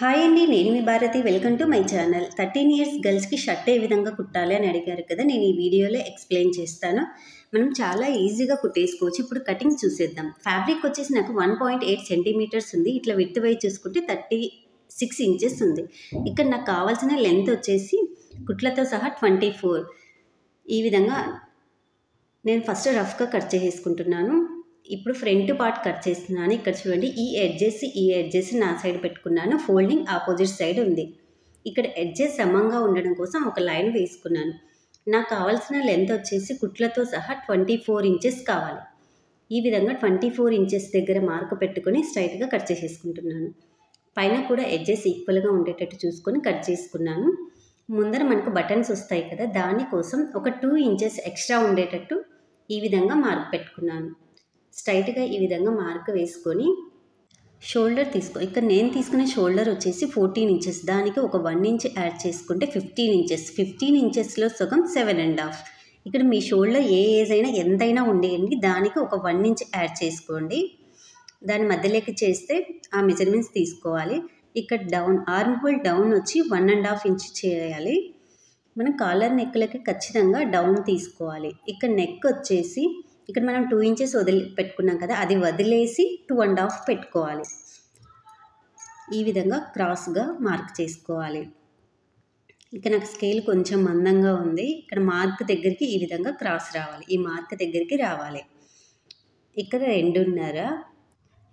Hi అండి, నేను మీ Bharathi. Welcome to my channel. 13 years గర్ల్స్కి షర్ట్ ఏ విధంగా కుట్టాలి అని అడిగారు కదా, నేను ఈ వీడియోలో ఎక్స్ప్లెయిన్ చేస్తాను. మనం చాలా ఈజీగా కుట్టేసుకోవచ్చు. ఇప్పుడు కటింగ్ చూసేద్దాం. ఫ్యాబ్రిక్ వచ్చేసి నాకు 1.8 సెంటీమీటర్స్ ఉంది. ఇట్లా విడ్త్ వైజ్ చూసుకుంటే 36 ఇంచెస్ ఉంది. ఇక్కడ నాకు కావాల్సిన లెంత్ వచ్చేసి కుట్లతో సహా 24. ఈ విధంగా నేను ఫస్ట్ రఫ్గా కట్ చేసుకుంటున్నాను. ఇప్పుడు ఫ్రంట్ పార్ట్ కట్ చేస్తున్నాను. ఇక్కడ చూడండి, ఈ ఎడ్జెస్ నా సైడ్ పెట్టుకున్నాను. ఫోల్డింగ్ ఆపోజిట్ సైడ్ ఉంది. ఇక్కడ ఎడ్జెస్ సమంగా ఉండడం కోసం ఒక లైన్ వేసుకున్నాను. నాకు కావాల్సిన లెంత్ వచ్చేసి కుట్లతో సహా 24 ఇంచెస్ కావాలి. ఈ విధంగా 24 ఇంచెస్ దగ్గర మార్క్ పెట్టుకొని స్ట్రైట్గా కట్ చేసేసుకుంటున్నాను. పైన కూడా ఎడ్జెస్ ఈక్వల్గా ఉండేటట్టు చూసుకొని కట్ చేసుకున్నాను. ముందర మనకు బటన్స్ వస్తాయి కదా, దానికోసం ఒక 2 ఇంచెస్ ఎక్స్ట్రా ఉండేటట్టు ఈ విధంగా మార్క్ పెట్టుకున్నాను. స్ట్రైట్గా ఈ విధంగా మార్క్ వేసుకొని షోల్డర్ ఇక్కడ నేను తీసుకునే షోల్డర్ వచ్చేసి 14 ఇంచెస్. దానికి ఒక 1 ఇంచ్ యాడ్ చేసుకుంటే 15 ఇంచెస్. 15 ఇంచెస్లో సగం 7.5. ఇక్కడ మీ షోల్డర్ ఏ ఏజ్ అయినా ఎంతైనా ఉండేయండి, దానికి ఒక 1 ఇంచ్ యాడ్ చేసుకోండి. దాని మధ్యలోకి చేస్తే ఆ మెజర్మెంట్స్ తీసుకోవాలి. ఇక్కడ ఆర్మ్ హోల్ డౌన్ వచ్చి 1.5 ఇంచ్ చేయాలి. మనం కాలర్ నెక్లకి ఖచ్చితంగా డౌన్ తీసుకోవాలి. ఇక్కడ నెక్ వచ్చేసి ఇక్కడ మనం 2 ఇంచెస్ పెట్టుకున్నాం కదా, అది వదిలేసి 2.5 పెట్టుకోవాలి. ఈ విధంగా క్రాస్గా మార్క్ చేసుకోవాలి. ఇక్కడ నాకు స్కేల్ కొంచెం మందంగా ఉంది. ఇక్కడ మార్క్ దగ్గరికి ఈ విధంగా క్రాస్ రావాలి. ఈ మార్క్ దగ్గరికి రావాలి. ఇక్కడ 2.5.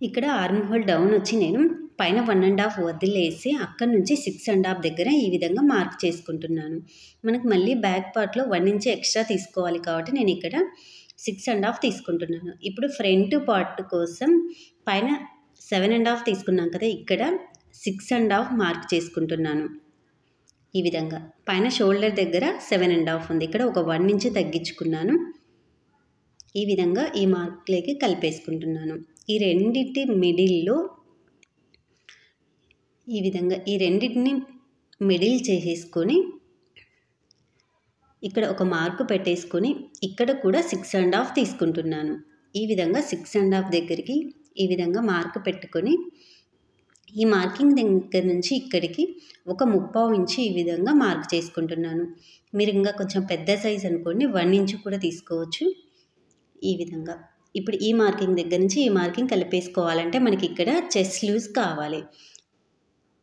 ఇక్కడ ఆర్మ్ హోల్ డౌన్ వచ్చి నేను పైన 1.5 వదిలేసి అక్కడ నుంచి 6.5 దగ్గర ఈ విధంగా మార్క్ చేసుకుంటున్నాను. మనకు మళ్ళీ బ్యాక్ పార్ట్లో 1 ఇంచ్ ఎక్స్ట్రా తీసుకోవాలి కాబట్టి నేను ఇక్కడ 6.5 తీసుకుంటున్నాను. ఇప్పుడు ఫ్రంట్ పార్ట్ కోసం పైన 7.5 తీసుకున్నాం కదా, ఇక్కడ 6.5 మార్క్ చేసుకుంటున్నాను. ఈ విధంగా పైన షోల్డర్ దగ్గర 7.5 ఉంది. ఇక్కడ ఒక 1 ఇంచ్ తగ్గించుకున్నాను. ఈ విధంగా ఈ మార్క్లోకి కలిపేసుకుంటున్నాను. ఈ రెండింటి మిడిల్లో ఈ విధంగా ఈ రెండింటిని మిడిల్ చేసేసుకొని ఇక్కడ ఒక మార్కు పెట్టేసుకొని ఇక్కడ కూడా 6.5 తీసుకుంటున్నాను. ఈ విధంగా 6.5 దగ్గరికి ఈ విధంగా మార్క్ పెట్టుకొని ఈ మార్కింగ్ దగ్గర నుంచి ఇక్కడికి ఒక 3/4 ఇంచ్ ఈ విధంగా మార్క్ చేసుకుంటున్నాను. మీరు ఇంకా కొంచెం పెద్ద సైజ్ అనుకోండి, 1 ఇంచ్ కూడా తీసుకోవచ్చు. ఈ విధంగా ఇప్పుడు ఈ మార్కింగ్ దగ్గర నుంచి ఈ మార్కింగ్ కలిపేసుకోవాలంటే మనకి ఇక్కడ చెస్ట్ లూజ్ కావాలి.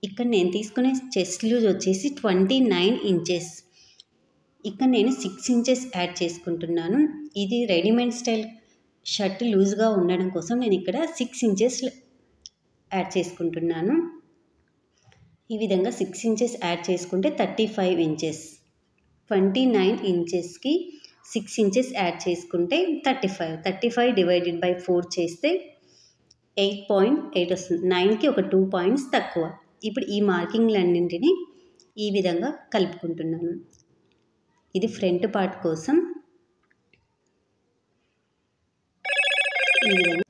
ఇక్కడ నేను తీసుకునే చెస్ట్ లూజ్ వచ్చేసి 29 ఇంచెస్. ఇక్కడ నేను 6 ఇంచెస్ యాడ్ చేసుకుంటున్నాను. ఇది రెడీమేడ్ స్టైల్ షర్ట్ లూజ్గా ఉండడం కోసం నేను ఇక్కడ 6 ఇంచెస్ యాడ్ చేసుకుంటున్నాను. ఈ విధంగా 6 ఇంచెస్ యాడ్ చేసుకుంటే 35 ఇంచెస్. 29 ఇంచెస్కి 6 ఇంచెస్ యాడ్ చేసుకుంటే 35 డివైడెడ్ బై 4 చేస్తే 8.8 వస్తుంది. 9కి ఒక 2 పాయింట్స్ తక్కువ. ఇప్పుడు ఈ మార్కింగ్లన్నింటినీ ఈ విధంగా కలుపుకుంటున్నాను. ఇది ఫ్రంట్ పార్ట్ కోసం. ఈ విధంగా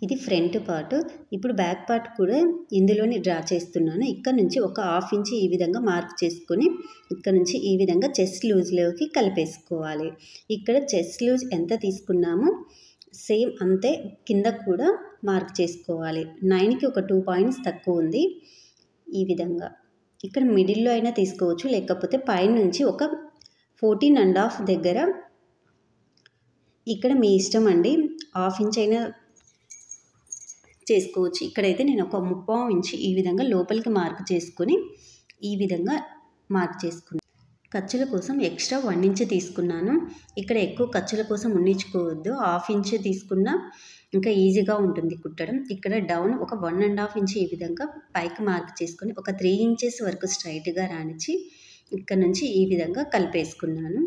ఇది ఫ్రంట్ పార్ట్. ఇప్పుడు బ్యాక్ పార్ట్ కూడా ఇందులోనే డ్రా చేస్తున్నాను. ఇక్కడ నుంచి ఒక 1/2 ఇంచ్ ఈ విధంగా మార్క్ చేసుకొని ఇక్కడ నుంచి ఈ విధంగా చెస్ట్ లూజ్లోకి కలిపేసుకోవాలి. ఇక్కడ చెస్ట్ లూజ్ ఎంత తీసుకున్నామో సేమ్ అంతే కింద కూడా మార్క్ చేసుకోవాలి. 9కి ఒక 2 పాయింట్స్ తక్కువ ఉంది. ఈ విధంగా ఇక్కడ మిడిల్లో అయినా తీసుకోవచ్చు, లేకపోతే పైన నుంచి ఒక 14.5 దగ్గర ఇక్కడ మీ ఇష్టం అండి, 1/2 ఇంచ్ అయినా చేసుకోవచ్చు. ఇక్కడైతే నేను ఒక 3/4 ఇంచ్ ఈ విధంగా లోపలికి మార్క్ చేసుకొని ఈ విధంగా మార్క్ చేసుకున్నాను. ఖర్చుల కోసం ఎక్స్ట్రా 1 ఇంచ్ తీసుకున్నాను. ఇక్కడ ఎక్కువ ఖర్చుల కోసం ఉన్నించుకోవద్దు. 1/2 ఇంచ్ తీసుకున్నా ఇంకా ఈజీగా ఉంటుంది కుట్టడం. ఇక్కడ డౌన్ ఒక 1.5 ఇంచ్ ఈ విధంగా పైకి మార్క్ చేసుకొని ఒక 3 ఇంచెస్ వరకు స్ట్రైట్గా రానిచ్చి ఇక్కడ నుంచి ఈ విధంగా కలిపేసుకున్నాను.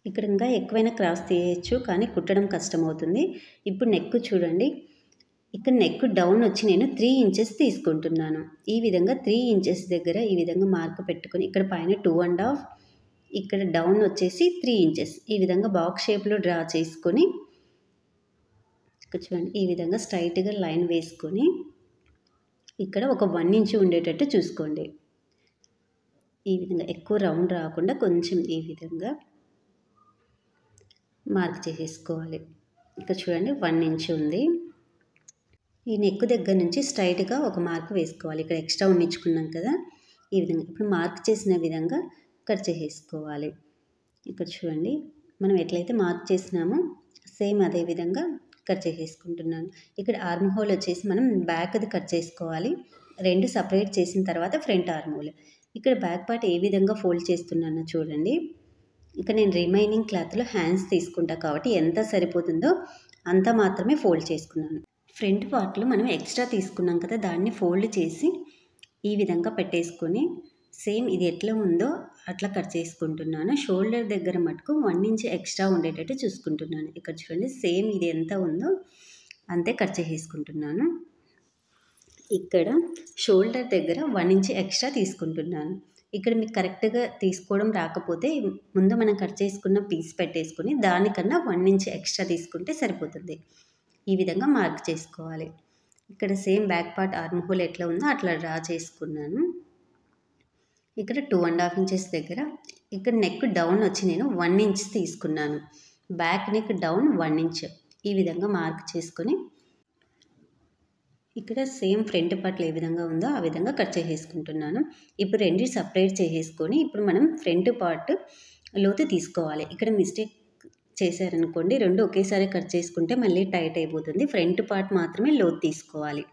ఇక్కడ ఇంకా ఎక్కువైనా క్రాస్ తీయచ్చు, కానీ కుట్టడం కష్టమవుతుంది. ఇప్పుడు నెక్ చూడండి, ఇక్కడ నెక్ డౌన్ వచ్చి నేను 3 ఇంచెస్ తీసుకుంటున్నాను. ఈ విధంగా 3 ఇంచెస్ దగ్గర ఈ విధంగా మార్క్ పెట్టుకొని ఇక్కడ పైన 2.5, ఇక్కడ డౌన్ వచ్చేసి 3 ఇంచెస్ ఈ విధంగా బాక్స్ షేప్లో డ్రా చేసుకొని ఇక్కడ చూడండి ఈ విధంగా స్ట్రైట్గా లైన్ వేసుకొని ఇక్కడ ఒక 1 ఇంచ్ ఉండేటట్టు చూసుకోండి. ఈ విధంగా ఎక్కువ రౌండ్ రాకుండా కొంచెం ఈ విధంగా మార్క్ చేసేసుకోవాలి. ఇక్కడ చూడండి 1 ఇంచ్ ఉంది. ఈ నెక్ దగ్గర నుంచి స్ట్రైట్గా ఒక మార్క్ వేసుకోవాలి. ఇక్కడ ఎక్స్ట్రా ఉండించుకున్నాం కదా, ఈ విధంగా ఇప్పుడు మార్క్ చేసిన విధంగా కట్ చేసేసుకోవాలి. ఇక్కడ చూడండి, మనం ఎట్లయితే మార్క్ చేసినామో సేమ్ అదే విధంగా కట్ చేసేసుకుంటున్నాను. ఇక్కడ ఆర్మ్ హోల్ వచ్చేసి మనం బ్యాక్ది కట్ చేసుకోవాలి. రెండు సపరేట్ చేసిన తర్వాత ఫ్రంట్ ఆర్మ్ హోల్. ఇక్కడ బ్యాక్ పార్ట్ ఏ విధంగా ఫోల్డ్ చేస్తున్నానో చూడండి. ఇక్కడ నేను రిమైనింగ్ క్లాత్లో హ్యాండ్స్ తీసుకుంటా కాబట్టి ఎంత సరిపోతుందో అంత మాత్రమే ఫోల్డ్ చేసుకున్నాను. ఫ్రంట్ పార్ట్లో మనం ఎక్స్ట్రా తీసుకున్నాం కదా, దాన్ని ఫోల్డ్ చేసి ఈ విధంగా పెట్టేసుకొని సేమ్ ఇది ఎట్లా ఉందో అట్లా కట్ చేసుకుంటున్నాను. షోల్డర్ దగ్గర మటుకు 1 ఇంచ్ ఎక్స్ట్రా ఉండేటట్టు చూసుకుంటున్నాను. ఇక్కడ చూడండి, సేమ్ ఇది ఎంత ఉందో అంతే కట్ చేసేసుకుంటున్నాను. ఇక్కడ షోల్డర్ దగ్గర 1 ఇంచ్ ఎక్స్ట్రా తీసుకుంటున్నాను. ఇక్కడ మీకు కరెక్ట్గా తీసుకోవడం రాకపోతే ముందు మనం కట్ చేసుకున్న పీస్ పెట్టేసుకొని దానికన్నా 1 ఇంచ్ ఎక్స్ట్రా తీసుకుంటే సరిపోతుంది. ఈ విధంగా మార్క్ చేసుకోవాలి. ఇక్కడ same back part arm whole ఎట్లా ఉందో అట్లా డ్రా చేసుకున్నాను. ఇక్కడ 2.5 ఇంచెస్ దగ్గర ఇక్కడ నెక్ డౌన్ వచ్చి నేను 1 ఇంచ్ తీసుకున్నాను. బ్యాక్ నెక్ డౌన్ 1 ఇంచ్ ఈ విధంగా మార్క్ చేసుకొని ఇక్కడ సేమ్ ఫ్రంట్ పార్ట్లో ఏ విధంగా ఉందో ఆ విధంగా కట్ చేసేసుకుంటున్నాను. ఇప్పుడు రెండు సపరేట్ చేసేసుకొని ఇప్పుడు మనం ఫ్రంట్ పార్ట్ లోతు తీసుకోవాలి. ఇక్కడ మిస్టేక్ చేశారనుకోండి, రెండు ఒకేసారి కట్ చేసుకుంటే మళ్ళీ టైట్ అయిపోతుంది. ఫ్రంట్ పార్ట్ మాత్రమే లోతు తీసుకోవాలి.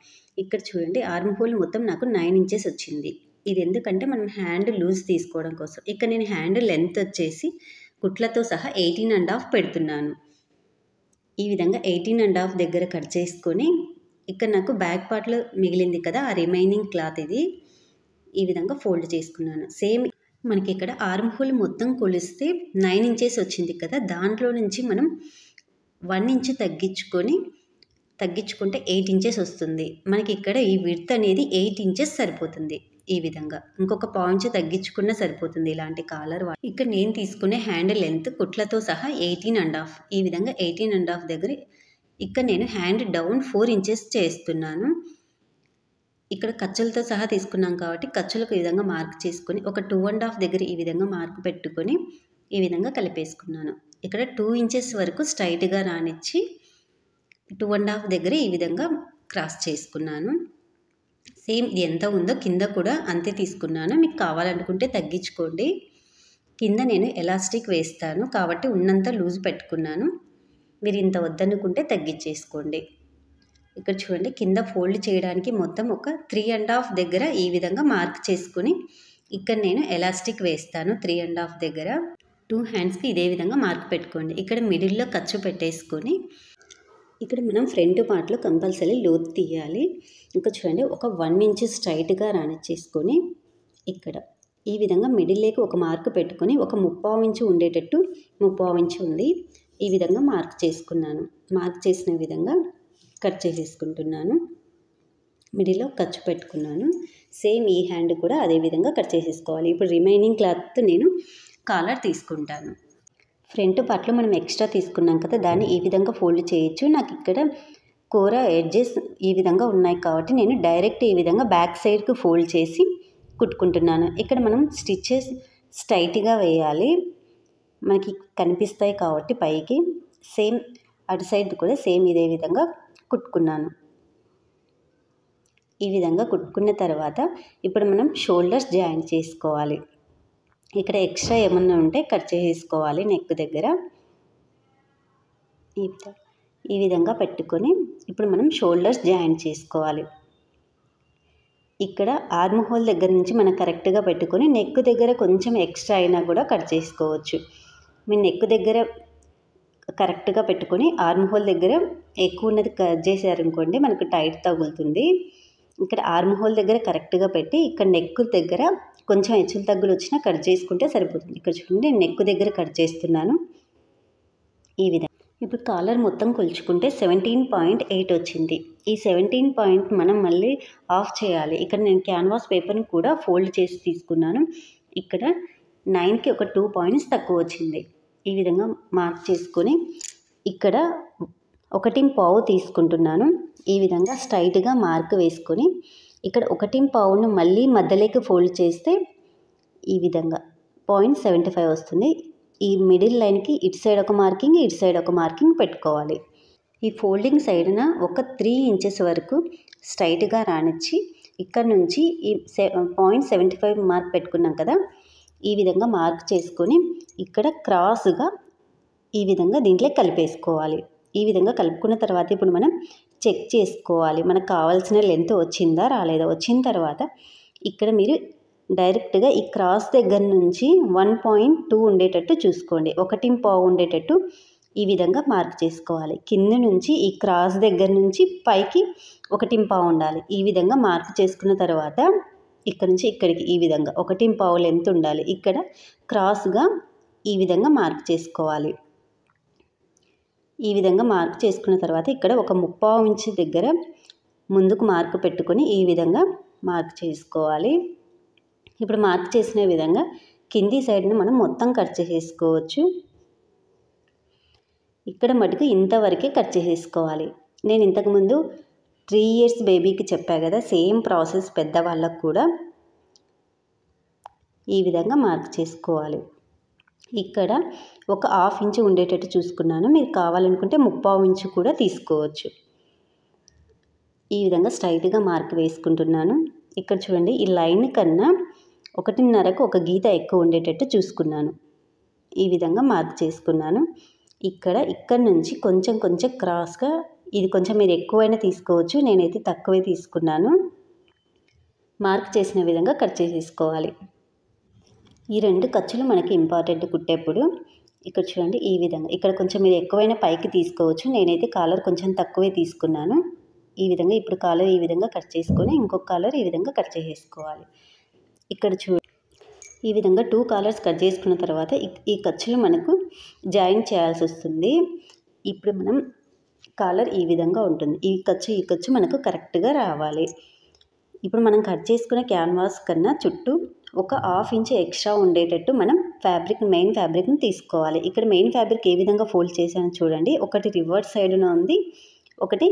ఇక్కడ చూడండి, ఆర్మ్ హోల్ మొత్తం నాకు 9 ఇంచెస్ వచ్చింది. ఇది ఎందుకంటే మనం హ్యాండ్ లూజ్ తీసుకోవడం కోసం. ఇక్కడ నేను హ్యాండ్ లెంత్ వచ్చేసి కుట్లతో సహా 18.5 పెడుతున్నాను. ఈ విధంగా 18.5 దగ్గర కట్ చేసుకొని ఇక్కడ నాకు బ్యాక్ పార్ట్లో మిగిలింది కదా, ఆ రిమైనింగ్ క్లాత్ ఇది ఈ విధంగా ఫోల్డ్ చేసుకున్నాను. సేమ్ మనకి ఇక్కడ ఆర్మ్ హోల్ మొత్తం కొలిస్తే 9 ఇంచెస్ వచ్చింది కదా, దాంట్లో నుంచి మనం 1 ఇంచ్ తగ్గించుకుంటే 8 ఇంచెస్ వస్తుంది. మనకి ఇక్కడ ఈ విడ్త్ అనేది 8 ఇంచెస్ సరిపోతుంది. ఈ విధంగా ఇంకొక పాయింట్ తగ్గించుకున్నా సరిపోతుంది ఇలాంటి కాలర్. ఇక్కడ నేను తీసుకునే హ్యాండ్ లెంత్ కుట్లతో సహా 18.5. ఈ విధంగా 18.5 దగ్గర ఇక్కడ నేను హ్యాండ్ డౌన్ 4 ఇంచెస్ చేస్తున్నాను. ఇక్కడ ఖర్చులతో సహా తీసుకున్నాం కాబట్టి ఖర్చులకు ఈ విధంగా మార్క్ చేసుకొని ఒక 2.5 దగ్గర ఈ విధంగా మార్క్ పెట్టుకొని ఈ విధంగా కలిపేసుకున్నాను. ఇక్కడ 2 ఇంచెస్ వరకు స్ట్రైట్గా రానిచ్చి 2.5 దగ్గర ఈ విధంగా క్రాస్ చేసుకున్నాను. సేమ్ ఇది ఎంత ఉందో కింద కూడా అంతే తీసుకున్నాను. మీకు కావాలనుకుంటే తగ్గించుకోండి. కింద నేను ఎలాస్టిక్ వేస్తాను కాబట్టి ఉన్నంత లూజ్ పెట్టుకున్నాను. మీరు ఇంత వద్దనుకుంటే తగ్గించేసుకోండి. ఇక్కడ చూడండి, కింద ఫోల్డ్ చేయడానికి మొత్తం ఒక 3.5 దగ్గర ఈ విధంగా మార్క్ చేసుకుని ఇక్కడ నేను ఎలాస్టిక్ వేస్తాను. 3.5 దగ్గర 2 హ్యాండ్స్కి ఇదే విధంగా మార్క్ పెట్టుకోండి. ఇక్కడ మిడిల్లో ఖర్చు పెట్టేసుకొని ఇక్కడ మనం ఫ్రంట్ పార్ట్లో కంపల్సరీ లోతు తీయాలి. ఇంకా చూడండి, ఒక 1 ఇంచ్ స్ట్రైట్గా రానిచ్చేసుకొని ఇక్కడ ఈ విధంగా మిడిల్లోకి ఒక మార్క్ పెట్టుకొని ఒక 3/4 ఇంచ్ ఉండేటట్టు 3/4 ఇంచ్ ఉంది ఈ విధంగా మార్క్ చేసుకున్నాను. మార్క్ చేసిన విధంగా కట్ చేసేసుకుంటున్నాను. మిడిల్లో ఖర్చు పెట్టుకున్నాను. సేమ్ ఈ హ్యాండ్ కూడా అదే విధంగా కట్ చేసేసుకోవాలి. ఇప్పుడు రిమైనింగ్ క్లాత్ నేను కాలర్ తీసుకుంటాను. ఫ్రంట్ పార్ట్లో మనం ఎక్స్ట్రా తీసుకున్నాం కదా, దాన్ని ఈ విధంగా ఫోల్డ్ చేయొచ్చు. నాకు ఇక్కడ కూర ఎడ్జెస్ ఈ విధంగా ఉన్నాయి కాబట్టి నేను డైరెక్ట్ ఈ విధంగా బ్యాక్ సైడ్కి ఫోల్డ్ చేసి కుట్టుకుంటున్నాను. ఇక్కడ మనం స్టిచ్చెస్ స్ట్రైట్గా వేయాలి, మనకి కనిపిస్తాయి కాబట్టి పైకి. సేమ్ అటు సైడ్ కూడా సేమ్ ఇదే విధంగా కుట్టుకున్నాను. ఈ విధంగా కుట్టుకున్న తర్వాత ఇప్పుడు మనం షోల్డర్స్ జాయింట్ చేసుకోవాలి. ఇక్కడ ఎక్స్ట్రా ఏమన్నా ఉంటే కట్ చేసేసుకోవాలి. నెక్ దగ్గర ఈ విధంగా పెట్టుకొని ఇప్పుడు మనం షోల్డర్స్ జాయింట్ చేసుకోవాలి. ఇక్కడ ఆర్మ్ హోల్ దగ్గర నుంచి మనం కరెక్ట్గా పెట్టుకొని నెక్ దగ్గర కొంచెం ఎక్స్ట్రా అయినా కూడా కట్ చేసుకోవచ్చు. మీ నెక్ దగ్గర కరెక్ట్గా పెట్టుకొని ఆర్మ్ హోల్ దగ్గర ఎక్కువ ఉన్నది కట్ చేశారనుకోండి, మనకు టైట్ తగులుతుంది. ఇక్కడ ఆర్మ్ హోల్ దగ్గర కరెక్ట్గా పెట్టి ఇక్కడ నెక్ దగ్గర కొంచెం హెచ్చులు తగ్గులు వచ్చినా కట్ చేసుకుంటే సరిపోతుంది. ఇక్కడ చూడండి, నెక్ దగ్గర కట్ చేస్తున్నాను ఈ విధంగా. ఇప్పుడు కాలర్ మొత్తం కొలుచుకుంటే 17.8 వచ్చింది. ఈ 17 పాయింట్ మనం మళ్ళీ ఆఫ్ చేయాలి. ఇక్కడ నేను క్యాన్వాస్ పేపర్ని కూడా ఫోల్డ్ చేసి తీసుకున్నాను. ఇక్కడ 9కి ఒక 2 పాయింట్స్ తక్కువ వచ్చింది. ఈ విధంగా మార్క్ చేసుకొని ఇక్కడ 1.5 తీసుకుంటున్నాను. ఈ విధంగా స్ట్రైట్గా మార్క్ వేసుకొని ఇక్కడ 1.5ను మళ్ళీ మధ్యలోకి ఫోల్డ్ చేస్తే ఈ విధంగా 0.75 వస్తుంది. ఈ మిడిల్ లైన్కి ఇటు సైడ్ ఒక మార్కింగ్, ఇటు సైడ్ ఒక మార్కింగ్ పెట్టుకోవాలి. ఈ ఫోల్డింగ్ సైడ్న ఒక 3 ఇంచెస్ వరకు స్ట్రైట్గా రానిచ్చి ఇక్కడ నుంచి ఈ 0.75 మార్క్ పెట్టుకున్నాం కదా, ఈ విధంగా మార్క్ చేసుకొని ఇక్కడ క్రాస్గా ఈ విధంగా దీంట్లో కలిపేసుకోవాలి. ఈ విధంగా కలుపుకున్న తర్వాత ఇప్పుడు మనం చెక్ చేసుకోవాలి మనకు కావాల్సిన లెంత్ వచ్చిందా రాలేదా. వచ్చిన తర్వాత ఇక్కడ మీరు డైరెక్ట్గా ఈ క్రాస్ దగ్గర నుంచి 1.2 ఉండేటట్టు చూసుకోండి. 1.5 ఉండేటట్టు ఈ విధంగా మార్క్ చేసుకోవాలి. కింద నుంచి ఈ క్రాస్ దగ్గర నుంచి పైకి 1.5 ఉండాలి. ఈ విధంగా మార్క్ చేసుకున్న తర్వాత ఇక్కడ నుంచి ఇక్కడికి ఈ విధంగా 1.5 లెంత్ ఉండాలి. ఇక్కడ క్రాస్గా ఈ విధంగా మార్క్ చేసుకోవాలి. ఈ విధంగా మార్క్ చేసుకున్న తర్వాత ఇక్కడ ఒక 0.5 ఇంచ్ దగ్గర ముందుకు మార్క్ పెట్టుకొని ఈ విధంగా మార్క్ చేసుకోవాలి. ఇప్పుడు మార్క్ చేసిన విధంగా కింది సైడ్ని మనం మొత్తం కట్ చేసేసుకోవచ్చు. ఇక్కడ మటుకు ఇంతవరకే కట్ చేసేసుకోవాలి. నేను ఇంతకుముందు 3 ఇయర్స్ బేబీకి చెప్పా కదా, సేమ్ ప్రాసెస్ పెద్దవాళ్ళకు కూడా ఈ విధంగా మార్క్ చేసుకోవాలి. ఇక్కడ ఒక 1/2 ఇంచ్ ఉండేటట్టు చూసుకున్నాను. మీరు కావాలనుకుంటే 0.5 ఇంచ్ కూడా తీసుకోవచ్చు. ఈ విధంగా స్ట్రైట్గా మార్క్ వేసుకుంటున్నాను. ఇక్కడ చూడండి, ఈ లైన్ కన్నా 1.5కు ఒక గీత ఎక్కువ ఉండేటట్టు చూసుకున్నాను. ఈ విధంగా మార్క్ చేసుకున్నాను. ఇక్కడ నుంచి కొంచెం క్రాస్గా, ఇది కొంచెం మీరు ఎక్కువైనా తీసుకోవచ్చు, నేనైతే తక్కువే తీసుకున్నాను. మార్క్ చేసిన విధంగా కట్ చేసేసుకోవాలి. ఈ 2 ఖర్చులు మనకి ఇంపార్టెంట్ కుట్టేప్పుడు. ఇక్కడ చూడండి, ఈ విధంగా ఇక్కడ కొంచెం మీరు ఎక్కువైనా పైకి తీసుకోవచ్చు, నేనైతే కాలర్ కొంచెం తక్కువే తీసుకున్నాను. ఈ విధంగా ఇప్పుడు కాలర్ ఈ విధంగా కట్ చేసుకొని ఇంకొక కాలర్ ఈ విధంగా కట్ చేసేసుకోవాలి. ఇక్కడ ఈ విధంగా 2 కాలర్స్ కట్ చేసుకున్న తర్వాత ఈ ఖర్చులు మనకు జాయిన్ చేయాల్సి వస్తుంది. ఇప్పుడు మనం కాలర్ ఈ విధంగా ఉంటుంది. ఈ ఖర్చు మనకు కరెక్ట్గా రావాలి. ఇప్పుడు మనం కట్ చేసుకున్న క్యాన్వాస్ కన్నా చుట్టూ ఒక 1/2 ఇంచ్ ఎక్స్ట్రా ఉండేటట్టు మనం మెయిన్ ఫ్యాబ్రిక్ని తీసుకోవాలి. ఇక్కడ మెయిన్ ఫ్యాబ్రిక్ ఏ విధంగా ఫోల్డ్ చేశాను చూడండి. ఒకటి రివర్స్ సైడ్న ఉంది, ఒకటి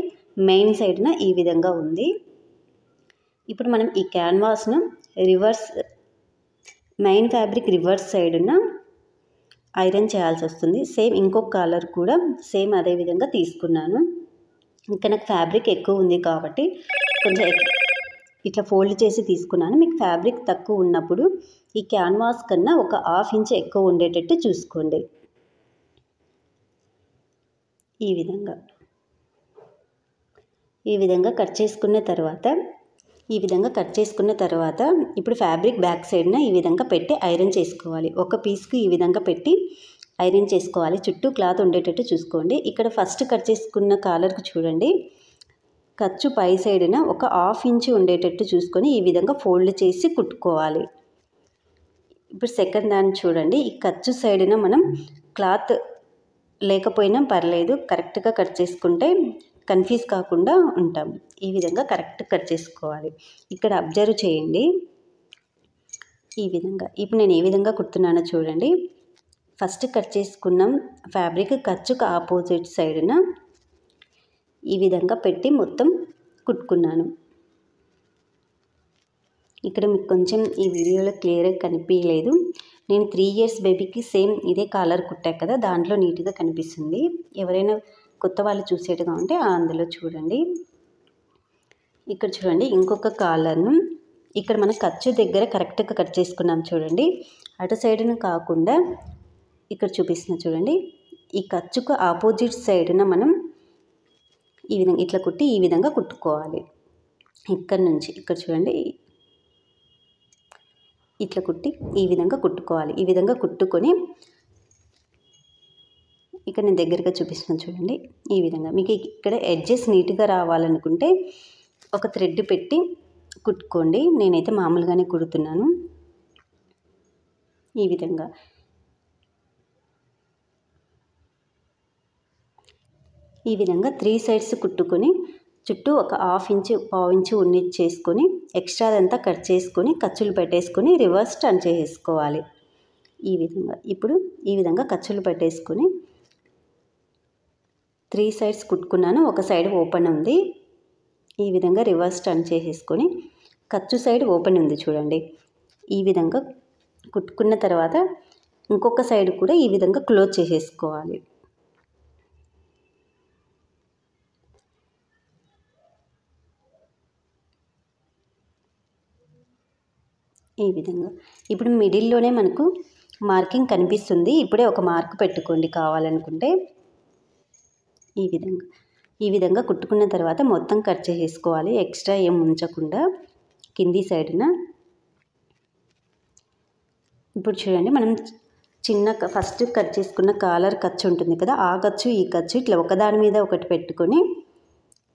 మెయిన్ సైడ్న ఈ విధంగా ఉంది. ఇప్పుడు మనం ఈ క్యాన్వాస్ను మెయిన్ ఫ్యాబ్రిక్ రివర్స్ సైడ్న ఐరన్ చేయాల్సి వస్తుంది. సేమ్ ఇంకొక కాలర్ కూడా సేమ్ అదే విధంగా తీసుకున్నాను. ఇంకా నాకు ఫ్యాబ్రిక్ ఎక్కువ ఉంది కాబట్టి కొంచెం ఇట్లా ఫోల్డ్ చేసి తీసుకున్నాను. మీకు ఫ్యాబ్రిక్ తక్కువ ఉన్నప్పుడు ఈ క్యాన్వాస్ కన్నా ఒక 1/2 ఇంచ్ ఎక్కువ ఉండేటట్టు చూసుకోండి. ఈ విధంగా కట్ చేసుకున్న తర్వాత ఇప్పుడు ఫ్యాబ్రిక్ బ్యాక్ సైడ్న ఈ విధంగా పెట్టి ఐరన్ చేసుకోవాలి. ఒక పీస్కి ఈ విధంగా పెట్టి ఐరన్ చేసుకోవాలి. చుట్టూ క్లాత్ ఉండేటట్టు చూసుకోండి. ఇక్కడ ఫస్ట్ కట్ చేసుకున్న కాలర్కి చూడండి, ఖర్చు పై సైడ్న ఒక 1/2 ఇంచ్ ఉండేటట్టు చూసుకొని ఈ విధంగా ఫోల్డ్ చేసి కుట్టుకోవాలి. ఇప్పుడు సెకండ్ దాన్ని చూడండి, ఈ ఖర్చు సైడ్న మనం క్లాత్ లేకపోయినా పర్లేదు, కరెక్ట్గా కట్ చేసుకుంటే కన్ఫ్యూజ్ కాకుండా ఉంటాం. ఈ విధంగా కరెక్ట్ కట్ చేసుకోవాలి. ఇక్కడ అబ్జర్వ్ చేయండి. ఈ విధంగా ఇప్పుడు నేను ఏ విధంగా కుడుతున్నానో చూడండి. ఫస్ట్ కట్ చేసుకున్నాం ఫ్యాబ్రిక్ ఖర్చుకు ఆపోజిట్ సైడ్న ఈ విధంగా పెట్టి మొత్తం కుట్టుకున్నాను. ఇక్కడ మీకు కొంచెం ఈ వీడియోలో క్లియర్గా కనిపించలేదు. నేను 3 ఇయర్స్ బేబీకి సేమ్ ఇదే కాలర్ కుట్టా కదా, దాంట్లో నీట్గా కనిపిస్తుంది. ఎవరైనా కొత్త వాళ్ళు చూసేట్టుగా ఉంటే అందులో చూడండి. ఇక్కడ చూడండి, ఇంకొక కాలర్ను ఇక్కడ మన ఖర్చు దగ్గర కరెక్ట్గా కట్ చేసుకున్నాం చూడండి. అటు సైడ్ను కాకుండా ఇక్కడ చూపిస్తున్నా చూడండి, ఈ ఖర్చుకు ఆపోజిట్ సైడ్న మనం ఈ విధంగా ఇట్లా కుట్టి ఈ విధంగా కుట్టుకోవాలి. ఇక్కడ నుంచి ఇక్కడ చూడండి, ఇట్లా కుట్టి ఈ విధంగా కుట్టుకోవాలి. ఈ విధంగా కుట్టుకొని ఇక్కడ నేను దగ్గరగా చూపిస్తున్నాను చూడండి. ఈ విధంగా మీకు ఇక్కడ ఎడ్జెస్ నీట్గా రావాలనుకుంటే ఒక థ్రెడ్ పెట్టి కుట్టుకోండి. నేనైతే మామూలుగానే కుడుతున్నాను. ఈ విధంగా ఈ విధంగా 3 సైడ్స్ కుట్టుకొని చుట్టూ ఒక 1/2 ఇంచ్ 1/2 ఇంచ్ ఉన్నిచ్చేసుకొని ఎక్స్ట్రాదంతా కట్ చేసుకొని ఖర్చులు పెట్టేసుకొని రివర్స్ టర్న్ చేసేసుకోవాలి. ఈ విధంగా ఇప్పుడు ఈ విధంగా ఖర్చులు పెట్టేసుకొని 3 సైడ్స్ కుట్టుకున్నాను. ఒక సైడ్ ఓపెన్ ఉంది. ఈ విధంగా రివర్స్ టర్న్ చేసేసుకొని ఖర్చు సైడ్ ఓపెన్ ఉంది చూడండి. ఈ విధంగా కుట్టుకున్న తర్వాత ఇంకొక సైడ్ కూడా ఈ విధంగా క్లోజ్ చేసేసుకోవాలి. ఈ విధంగా ఇప్పుడు మిడిల్లోనే మనకు మార్కింగ్ కనిపిస్తుంది. ఇప్పుడే ఒక మార్క్ పెట్టుకోండి కావాలనుకుంటే. ఈ విధంగా కుట్టుకున్న తర్వాత మొత్తం కట్ చేసేసుకోవాలి, ఎక్స్ట్రా ఏం ఉంచకుండా కింది సైడ్న. ఇప్పుడు చూడండి, మనం ఫస్ట్ కట్ చేసుకున్న కాలర్ ఖర్చు ఉంటుంది కదా, ఆ ఖర్చు ఈ ఖర్చు ఇట్లా ఒకదాని మీద ఒకటి పెట్టుకొని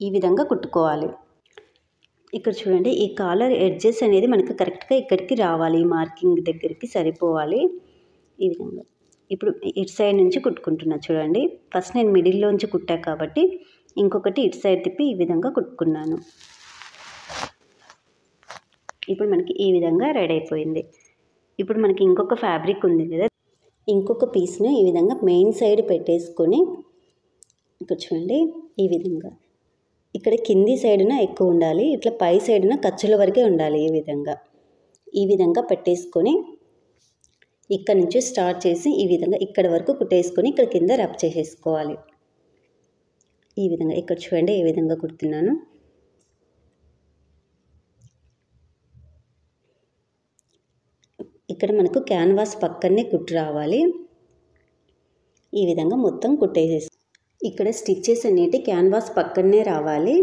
ఈ విధంగా కుట్టుకోవాలి. ఇక్కడ చూడండి, ఈ కాలర్ ఎడ్జెస్ అనేది మనకు కరెక్ట్గా ఇక్కడికి రావాలి, మార్కింగ్ దగ్గరికి సరిపోవాలి. ఈ విధంగా ఇప్పుడు ఇటు సైడ్ నుంచి కుట్టుకుంటున్నా చూడండి. ఫస్ట్ నేను మిడిల్లోంచి కుట్టా కాబట్టి ఇంకొకటి ఇటు సైడ్ తిప్పి ఈ విధంగా కుట్టుకున్నాను. ఇప్పుడు మనకి ఈ విధంగా రెడీ అయిపోయింది. ఇప్పుడు మనకి ఇంకొక ఫ్యాబ్రిక్ ఉంది కదా, ఇంకొక పీస్ను ఈ విధంగా మెయిన్ సైడ్ పెట్టేసుకొని ఇక్కడ చూడండి ఈ విధంగా ఇక్కడ కింది సైడ్న ఎక్కువ ఉండాలి, ఇట్లా పై సైడ్న ఖర్చుల వరకే ఉండాలి. ఈ విధంగా పెట్టేసుకొని ఇక్కడ నుంచి స్టార్ట్ చేసి ఈ విధంగా ఇక్కడ వరకు కుట్టేసుకొని ఇక్కడ కింద రబ్ చేసేసుకోవాలి. ఈ విధంగా ఇక్కడ చూడండి ఏ విధంగా కుడుతున్నాను. ఇక్కడ మనకు క్యాన్వాస్ పక్కనే కుట్టు రావాలి. ఈ విధంగా మొత్తం కుట్టేసేసి ఇక్కడ స్టిచ్చెస్ అనేవి క్యాన్వాస్ పక్కనే రావాలి.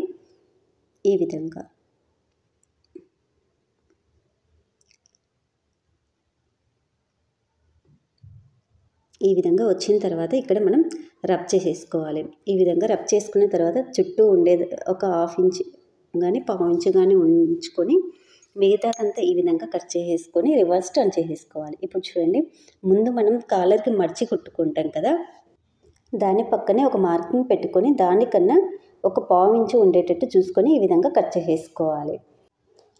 ఈ విధంగా వచ్చిన తర్వాత ఇక్కడ మనం రబ్ చేసేసుకోవాలి. ఈ విధంగా రబ్ చేసుకున్న తర్వాత చుట్టూ ఉండేది ఒక 1/2 ఇంచ్ కానీ 1/4 ఇంచ్ కానీ ఉంచుకొని మిగతాదంతా ఈ విధంగా కట్ చేసేసుకొని రివర్స్ టర్న్ చేసేసుకోవాలి. ఇప్పుడు చూడండి, ముందు మనం కాలర్కి మర్చి కుట్టుకుంటాం కదా, దాని పక్కనే ఒక మార్కింగ్ పెట్టుకొని దానికన్నా ఒక 1/4 ఇంచ్ ఉండేటట్టు చూసుకొని ఈ విధంగా కట్ చేసేసుకోవాలి.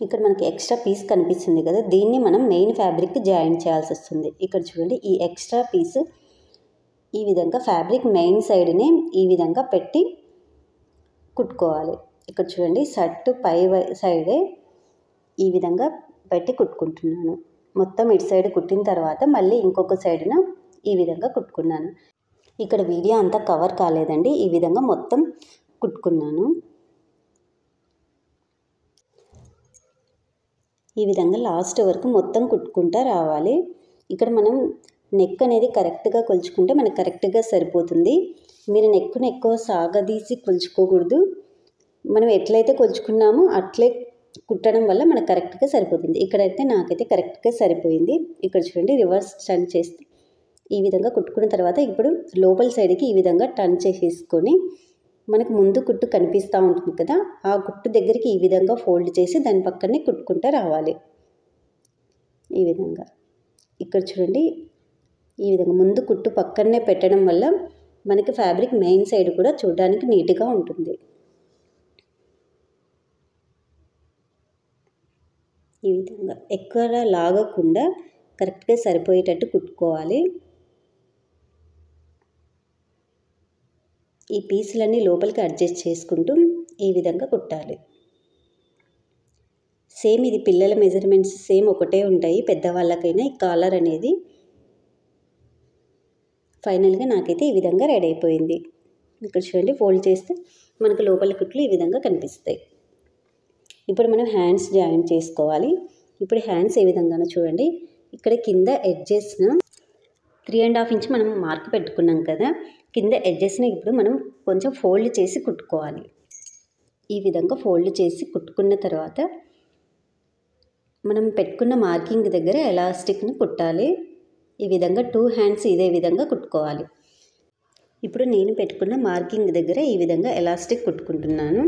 ఇక్కడ మనకి ఎక్స్ట్రా పీస్ కనిపిస్తుంది కదా, దీన్ని మనం మెయిన్ ఫ్యాబ్రిక్కి జాయిన్ చేయాల్సి వస్తుంది. ఇక్కడ చూడండి, ఈ ఎక్స్ట్రా పీస్ ఈ విధంగా ఫ్యాబ్రిక్ మెయిన్ సైడ్ని ఈ విధంగా పెట్టి కుట్టుకోవాలి. ఇక్కడ చూడండి, షర్ట్ పై సైడే ఈ విధంగా పెట్టి కుట్టుకుంటున్నాను. మొత్తం ఇటు సైడ్ కుట్టిన తర్వాత మళ్ళీ ఇంకొక సైడ్న ఈ విధంగా కుట్టుకున్నాను. ఇక్కడ వీడియో అంతా కవర్ కాలేదండి, ఈ విధంగా మొత్తం కుట్టుకున్నాను. ఈ విధంగా లాస్ట్ వరకు మొత్తం కుట్టుకుంటా రావాలి. ఇక్కడ మనం నెక్ అనేది కరెక్ట్గా కొలుచుకుంటే మనకు కరెక్ట్గా సరిపోతుంది. మీరు నెక్ను ఎక్కువ సాగదీసి కొలుచుకోకూడదు. మనం ఎట్లయితే కొలుచుకున్నామో అట్లే కుట్టడం వల్ల మనకు కరెక్ట్గా సరిపోతుంది. ఇక్కడైతే నాకైతే కరెక్ట్గా సరిపోయింది. ఇక్కడ చూడండి, రివర్స్ టర్న్ చేస్తే ఈ విధంగా కుట్టుకున్న తర్వాత ఇప్పుడు లోపల సైడ్కి ఈ విధంగా టర్న్ చేసేసుకొని మనకు ముందు కుట్టు కనిపిస్తూ ఉంటుంది కదా, ఆ కుట్టు దగ్గరికి ఈ విధంగా ఫోల్డ్ చేసి దాని పక్కనే కుట్టుకుంటూ రావాలి. ఈ విధంగా ఇక్కడ చూడండి, ఈ విధంగా ముందు కుట్టు పక్కనే పెట్టడం వల్ల మనకి ఫ్యాబ్రిక్ మెయిన్ సైడ్ కూడా చూడడానికి నీట్గా ఉంటుంది. ఈ విధంగా ఎక్కువ లాగకుండా కరెక్ట్గా సరిపోయేటట్టు కుట్టుకోవాలి. ఈ పీసులన్నీ లోపలికి అడ్జస్ట్ చేసుకుంటూ ఈ విధంగా కుట్టాలి. సేమ్ ఇది పిల్లల మెజర్మెంట్స్ సేమ్ ఒకటే ఉంటాయి పెద్దవాళ్ళకైనా. ఈ కాలర్ అనేది ఫైనల్గా నాకైతే ఈ విధంగా రెడీ అయిపోయింది. ఇక్కడ చూడండి, ఫోల్డ్ చేస్తే మనకు లోపల కుట్లు ఈ విధంగా కనిపిస్తాయి. ఇప్పుడు మనం హ్యాండ్స్ జాయిన్ చేసుకోవాలి. ఇప్పుడు హ్యాండ్స్ ఏ విధంగానో చూడండి, ఇక్కడ కింద ఎడ్జెస్ను 3.5 ఇంచ్ మనం మార్క్ పెట్టుకున్నాం కదా, కింద ఎడ్జెస్ని ఇప్పుడు మనం కొంచెం ఫోల్డ్ చేసి కుట్టుకోవాలి. ఈ విధంగా ఫోల్డ్ చేసి కుట్టుకున్న తర్వాత మనం పెట్టుకున్న మార్కింగ్ దగ్గర ఎలాస్టిక్ని కుట్టాలి. ఈ విధంగా 2 హ్యాండ్స్ ఇదే విధంగా కుట్టుకోవాలి. ఇప్పుడు నేను పెట్టుకున్న మార్కింగ్ దగ్గర ఈ విధంగా ఎలాస్టిక్ కుట్టుకుంటున్నాను.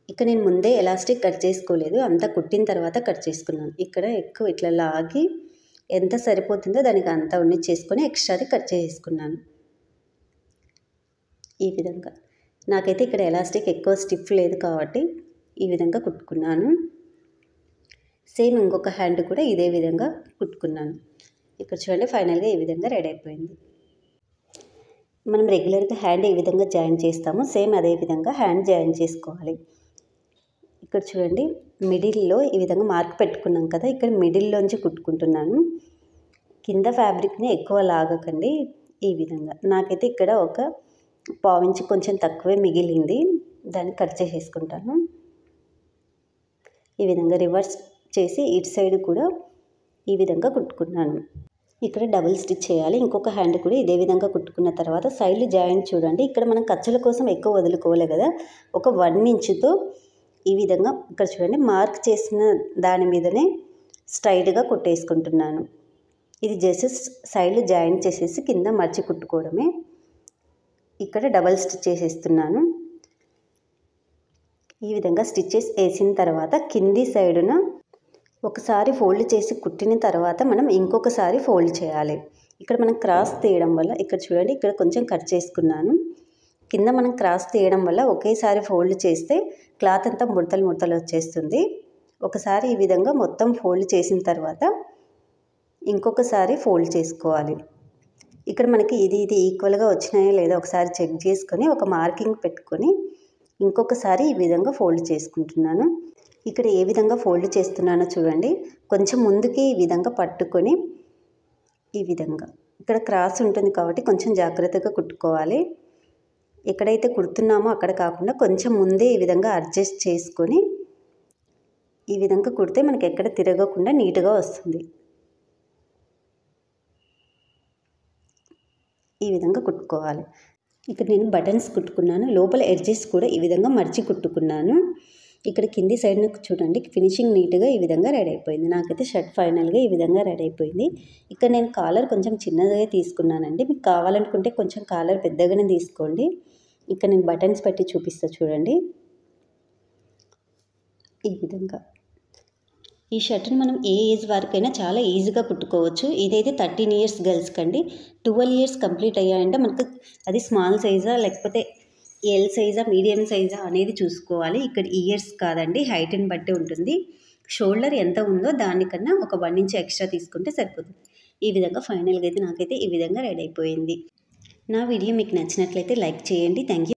ఇక్కడ నేను ముందే ఎలాస్టిక్ కట్ చేసుకోలేదు, అంతా కుట్టిన తర్వాత కట్ చేసుకున్నాను. ఇక్కడ ఎక్కువ ఇట్లా లాగి ఎంత సరిపోతుందో దానికి అంతా చేసుకొని ఎక్స్ట్రాది కట్ చేసుకున్నాను. ఈ విధంగా నాకైతే ఇక్కడ ఎలాస్టిక్ ఎక్కువ స్టిఫ్ లేదు కాబట్టి ఈ విధంగా కుట్టుకున్నాను. సేమ్ ఇంకొక హ్యాండ్ కూడా ఇదే విధంగా కుట్టుకున్నాను. ఇక్కడ చూడండి, ఫైనల్గా ఈ విధంగా రెడీ అయిపోయింది. మనం రెగ్యులర్గా హ్యాండ్ ఏ విధంగా జాయిన్ చేస్తామో సేమ్ అదే విధంగా హ్యాండ్ జాయిన్ చేసుకోవాలి. ఇక్కడ చూడండి, మిడిల్లో ఈ విధంగా మార్క్ పెట్టుకున్నాం కదా, ఇక్కడ మిడిల్లోంచి కుట్టుకుంటున్నాను. కింద ఫ్యాబ్రిక్ని ఎక్కువ లాగకండి. ఈ విధంగా నాకైతే ఇక్కడ ఒక 1/4 ఇంచ్ కొంచెం తక్కువే మిగిలింది, దాన్ని కట్ చేసేసుకుంటాను. ఈ విధంగా రివర్స్ చేసి ఇటు సైడ్ కూడా ఈ విధంగా కుట్టుకున్నాను. ఇక్కడ డబుల్ స్టిచ్ చేయాలి. ఇంకొక హ్యాండ్ కూడా ఇదే విధంగా కుట్టుకున్న తర్వాత సైడ్ జాయింట్ చూడండి. ఇక్కడ మనం ఖర్చుల కోసం ఎక్కువ వదులుకోవాలి కదా, ఒక 1 ఇంచుతో ఈ విధంగా ఇక్కడ చూడండి మార్క్ చేసిన దాని మీదనే స్ట్రైట్గా కుట్టేసుకుంటున్నాను. ఇది జస్ట్ సైడ్ జాయింట్ చేసేసి కింద మర్చి కుట్టుకోవడమే. ఇక్కడ డబల్ స్టిచ్ చేసేస్తున్నాను. ఈ విధంగా స్టిచ్చెస్ వేసిన తర్వాత కింది సైడున ఒకసారి ఫోల్డ్ చేసి కుట్టిన తర్వాత మనం ఇంకొకసారి ఫోల్డ్ చేయాలి. ఇక్కడ మనం క్రాస్ తీయడం వల్ల ఇక్కడ చూడండి, ఇక్కడ కొంచెం కట్ చేసుకున్నాను. కింద మనం క్రాస్ తీయడం వల్ల ఒకేసారి ఫోల్డ్ చేస్తే క్లాత్ అంతా ముడతలు ముడతలు వచ్చేస్తుంది. ఒకసారి ఈ విధంగా మొత్తం ఫోల్డ్ చేసిన తర్వాత ఇంకొకసారి ఫోల్డ్ చేసుకోవాలి. ఇక్కడ మనకి ఇది ఈక్వల్గా వచ్చినాయో లేదో ఒకసారి చెక్ చేసుకొని ఒక మార్కింగ్ పెట్టుకొని ఇంకొకసారి ఈ విధంగా ఫోల్డ్ చేసుకుంటున్నాను. ఇక్కడ ఏ విధంగా ఫోల్డ్ చేస్తున్నానో చూడండి. కొంచెం ముందుకి ఈ విధంగా పట్టుకొని ఈ విధంగా ఇక్కడ క్రాస్ ఉంటుంది కాబట్టి కొంచెం జాగ్రత్తగా కుట్టుకోవాలి. ఎక్కడైతే కుడుతున్నామో అక్కడ కాకుండా కొంచెం ముందే ఈ విధంగా అడ్జస్ట్ చేసుకొని ఈ విధంగా కుడితే మనకి ఎక్కడ తిరగకుండా నీట్గా వస్తుంది. ఈ విధంగా కుట్టుకోవాలి. ఇక్కడ నేను బటన్స్ కుట్టుకున్నాను. లోపల ఎడ్జెస్ కూడా ఈ విధంగా మర్చి కుట్టుకున్నాను. ఇక్కడ కింది సైడ్ చూడండి, ఫినిషింగ్ నీట్గా ఈ విధంగా రెడీ అయిపోయింది. నాకైతే షర్ట్ ఫైనల్గా ఈ విధంగా రెడీ అయిపోయింది. ఇక్కడ నేను కాలర్ కొంచెం చిన్నదిగా తీసుకున్నానండి. మీకు కావాలనుకుంటే కొంచెం కాలర్ పెద్దగానే తీసుకోండి. ఇక్కడ నేను బటన్స్ పెట్టి చూపిస్తా చూడండి. ఈ విధంగా ఈ షర్ట్ని మనం ఏ ఏజ్ వరకైనా చాలా ఈజీగా కుట్టుకోవచ్చు. ఇదైతే 13 ఇయర్స్ గర్ల్స్ కండి. 12 ఇయర్స్ కంప్లీట్ అయ్యాయంటే మనకు అది స్మాల్ సైజా లేకపోతే ఎల్ సైజా మీడియం సైజా అనేది చూసుకోవాలి. ఇక్కడ ఇయర్స్ కాదండి, హైట్ని బట్టి ఉంటుంది. షోల్డర్ ఎంత ఉందో దానికన్నా ఒక 1 ఇంచ్ ఎక్స్ట్రా తీసుకుంటే సరిపోతుంది. ఈ విధంగా ఫైనల్గా అయితే నాకైతే ఈ విధంగా రెడీ అయిపోయింది. నా వీడియో మీకు నచ్చినట్లయితే లైక్ చేయండి. Thank you.